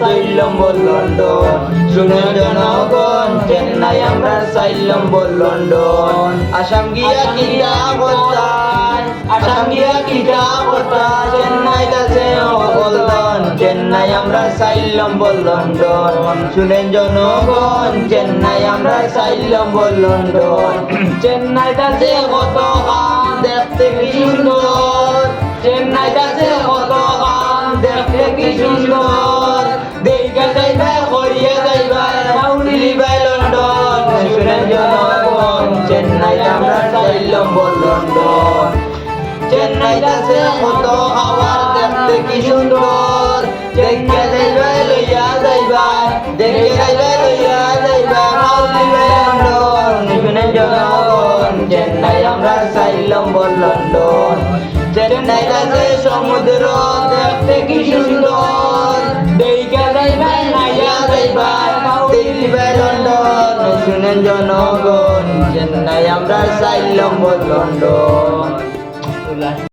2 নম্বর London. শুনে জনগণ চেন্নাই আমরা 4 নম্বর লন্ডন। আসাম গিয়া কিটা করতাই, আসাম গিয়া কিটা করতাই, চেন্নাই আছে অকলদন। চেন্নাই আমরা 4 নম্বর লন্ডন। শুনেন জনগণ চেন্নাই আমরা 4 নম্বর লন্ডন। চেন্নাই আছে কত কাম দেখতে কি সুন্দর, চেন্নাই আছে কত কাম দেখতে কি সুন্দর। দেখা যাইবা করিয়া যাইবা মাউরি লিবাই লন্ডন। শুনেন জনগণ চেন্নাই আমরা 4 নম্বর লন্ডন। চেন্নাই আছে কত খাবার দেখতে কি সুন্দর, দেখা যাইবা লইয়া যাইবা, দেখে যাইবা লইয়া যাইবা মাউরি লিবাই লন্ডন। শুনেন জনগণ চেন্নাই আমরা 4 নম্বর লন্ডন। চেন্নাই আছে সমুদ্র দেখতে কি সুন্দর, দেখা যাইবা নাইয়া যাইবা মাউরি লিবাই লন্ডন। শুনেন জনগণ চেন্নাই আমরা 4 নম্বর লন্ডন।